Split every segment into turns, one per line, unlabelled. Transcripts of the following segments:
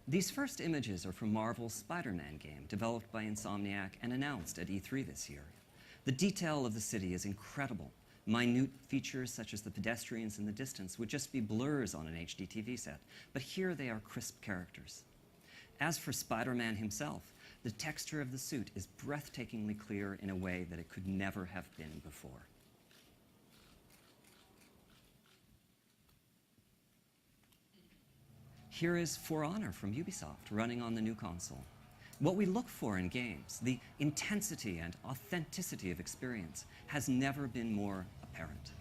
These first images are from Marvel's Spider-Man game, developed by Insomniac and announced at E3 this year. The detail of the city is incredible. Minute features such as the pedestrians in the distance would just be blurs on an HD TV set, but here they are crisp characters. As for Spider-Man himself, the texture of the suit is breathtakingly clear in a way that it could never have been before. Here is For Honor from Ubisoft, running on the new console. What we look for in games, the intensity and authenticity of experience, has never been more apparent.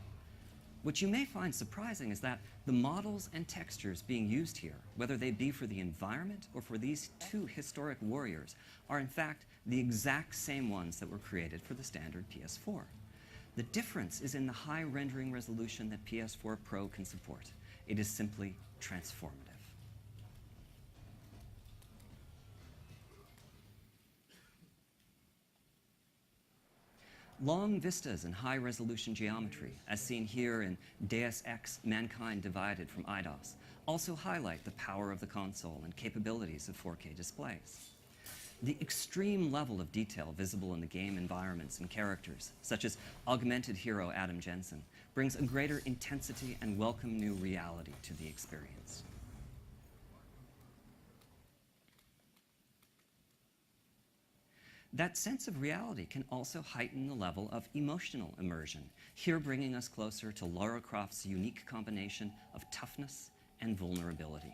What you may find surprising is that the models and textures being used here, whether they be for the environment or for these two historic warriors, are in fact the exact same ones that were created for the standard PS4. The difference is in the high rendering resolution that PS4 Pro can support. It is simply transformative. Long vistas and high-resolution geometry, as seen here in Deus Ex: Mankind Divided from Eidos, also highlight the power of the console and capabilities of 4K displays. The extreme level of detail visible in the game environments and characters, such as augmented hero Adam Jensen, brings a greater intensity and welcome new reality to the experience. That sense of reality can also heighten the level of emotional immersion, here bringing us closer to Lara Croft's unique combination of toughness and vulnerability.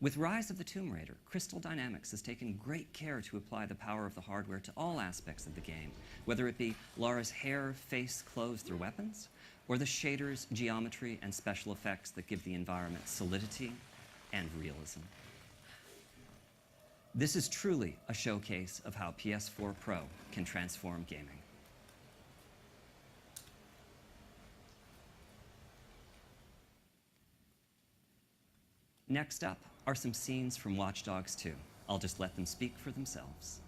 With Rise of the Tomb Raider, Crystal Dynamics has taken great care to apply the power of the hardware to all aspects of the game, whether it be Lara's hair, face, clothes through weapons, or the shaders, geometry, and special effects that give the environment solidity and realism. This is truly a showcase of how PS4 Pro can transform gaming. Next up are some scenes from Watch Dogs 2. I'll just let them speak for themselves.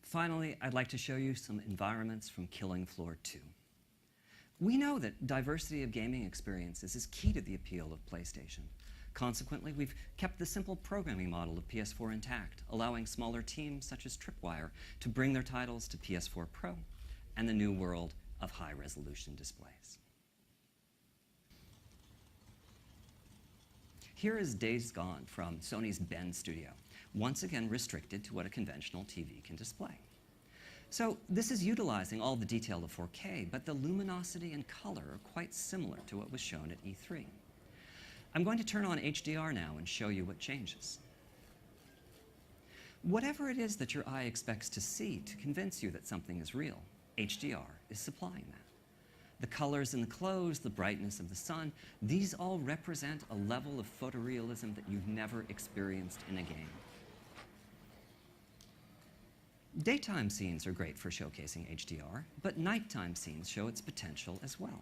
Finally, I'd like to show you some environments from Killing Floor 2. We know that diversity of gaming experiences is key to the appeal of PlayStation. Consequently, we've kept the simple programming model of PS4 intact, allowing smaller teams such as Tripwire to bring their titles to PS4 Pro and the new world of high-resolution displays. Here is Days Gone from Sony's Bend studio, once again restricted to what a conventional TV can display. So this is utilizing all the detail of 4K, but the luminosity and color are quite similar to what was shown at E3. I'm going to turn on HDR now and show you what changes. Whatever it is that your eye expects to see to convince you that something is real, HDR is supplying that. The colors in the clothes, the brightness of the sun, these all represent a level of photorealism that you've never experienced in a game. Daytime scenes are great for showcasing HDR, but nighttime scenes show its potential as well.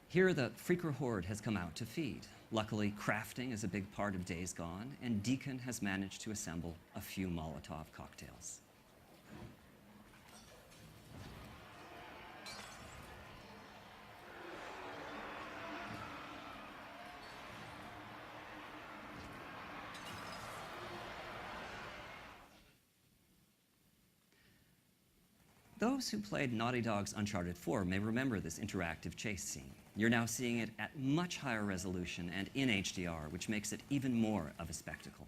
Here, the Freaker Horde has come out to feed. Luckily, crafting is a big part of Days Gone, and Deacon has managed to assemble a few Molotov cocktails. Those who played Naughty Dog's Uncharted 4 may remember this interactive chase scene. You're now seeing it at much higher resolution and in HDR, which makes it even more of a spectacle.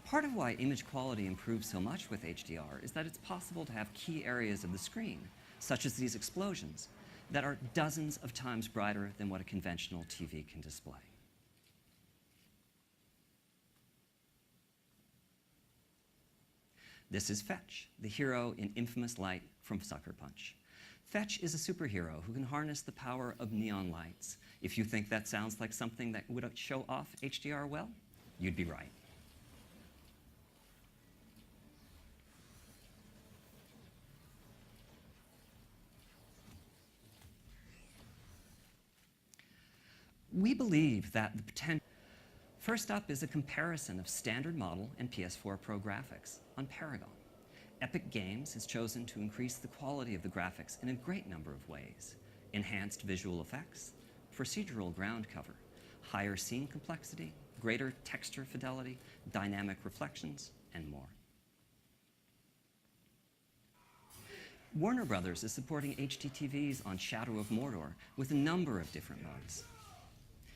Part of why image quality improves so much with HDR is that it's possible to have key areas of the screen, such as these explosions, that are dozens of times brighter than what a conventional TV can display. This is Fetch, the hero in infamous light from Sucker Punch. Fetch is a superhero who can harness the power of neon lights. If you think that sounds like something that would show off HDR well, you'd be right. We believe that the potential. First up is a comparison of standard model and PS4 Pro graphics on Paragon. Epic Games has chosen to increase the quality of the graphics in a great number of ways: enhanced visual effects, procedural ground cover, higher scene complexity, greater texture fidelity, dynamic reflections, and more. Warner Brothers is supporting HDTVs on Shadow of Mordor with a number of different modes.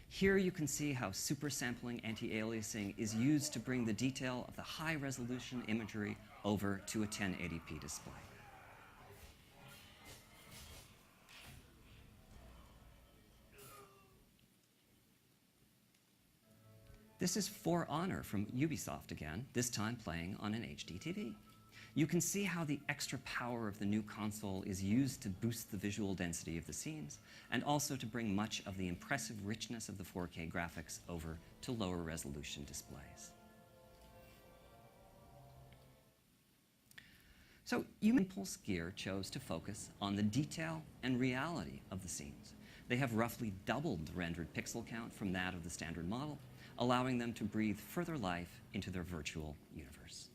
Here you can see how super-sampling anti-aliasing is used to bring the detail of the high-resolution imagery over to a 1080p display. This is For Honor from Ubisoft again, this time playing on an HD TV. You can see how the extra power of the new console is used to boost the visual density of the scenes, and also to bring much of the impressive richness of the 4K graphics over to lower resolution displays. So Impulse Gear chose to focus on the detail and reality of the scenes. They have roughly doubled the rendered pixel count from that of the standard model, allowing them to breathe further life into their virtual universe.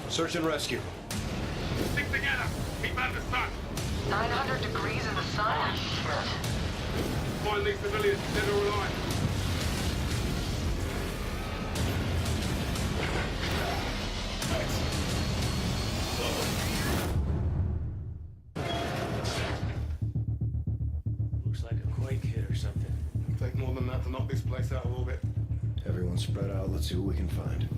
Search and rescue.
Stick together. Keep out of the sun.
900 degrees in the sun? Shit.
Find these civilians, dead or alive.
Looks like a quake hit or something.
Take more than that to knock this place out of orbit.
Everyone spread out. Let's see what we can find.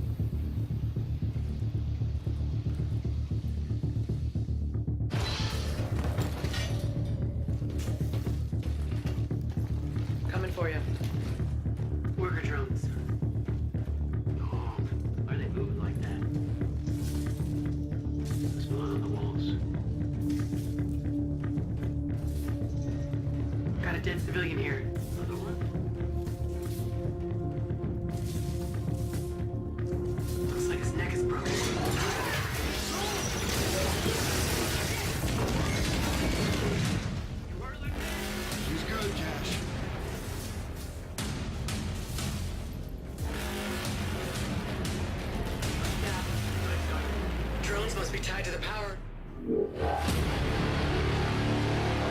Coming for you.
Worker drones. Oh, why are they moving like that? What's going on the walls? Got a dead civilian here. Another one? Looks like his neck is broken.
He's good, Cash.
Drones must be tied to the power.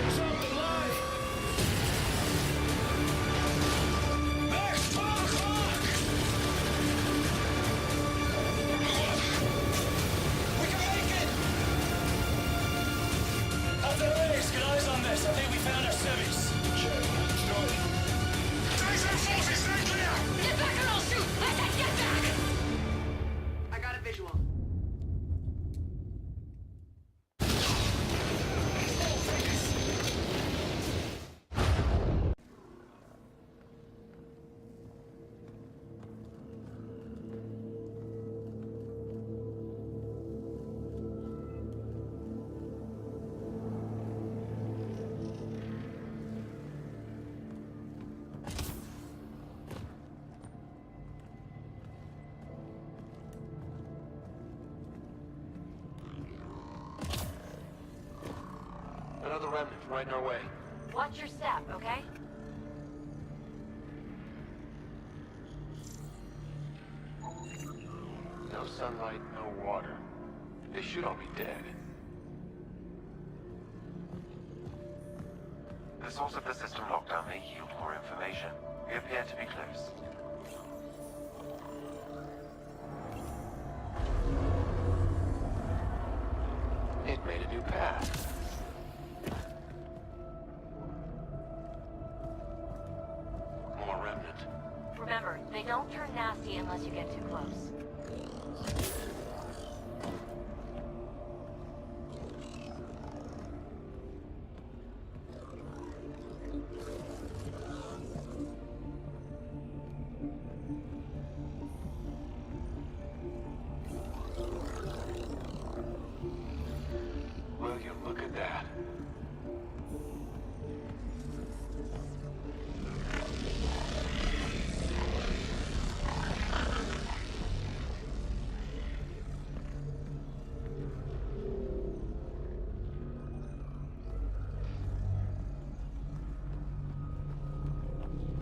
Something live! Max, 12 o'clock! We can make it! Athletics, get eyes on this. I think we found our semis. Check. Start. Jason forces, stay clear!
Get back or I'll shoot! I said get back! I got a visual.
Another remnant right in our way.
Watch your step, okay?
No sunlight, no water. They should all be dead.
The source of the system lockdown may yield more information. We appear to be close.
It made a new path. More remnant.
Remember, they don't turn nasty unless you get too close.
Will you look at that?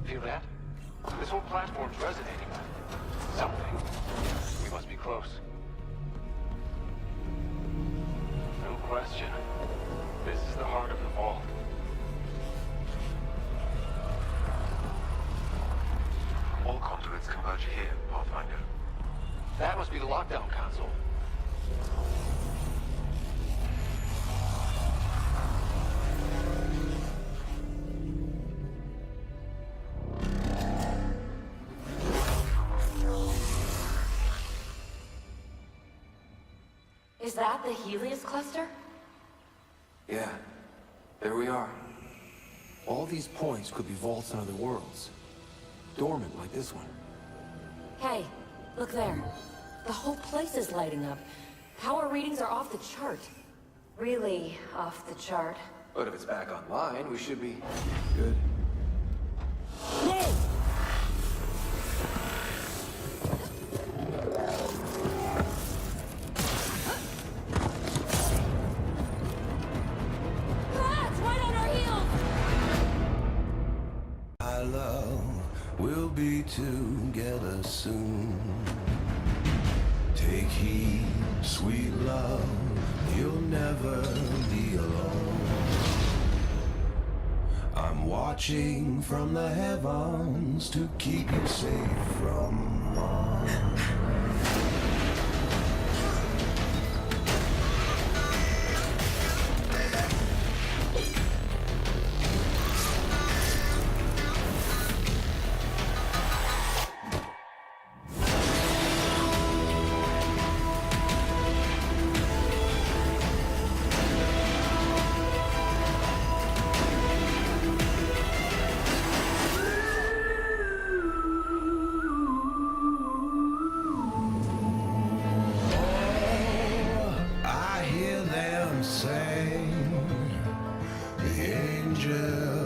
Feel that? This whole platform's resonating with something. We must be close. No question. This is the heart of the vault.
All conduits converge here, Pathfinder.
That must be the lockdown console.
Is that the Helios cluster?
Yeah, there we are. All these points could be vaults on other worlds. Dormant like this one.
Hey, look there. The whole place is lighting up. Power readings are off the chart. Really off the chart.
But if it's back online, we should be good.
Ah, it's right on our heels!
Our love will be together soon. Take heed, sweet love, you'll never be alone. I'm watching from the heavens to keep you safe from harm. I hear them say, the angel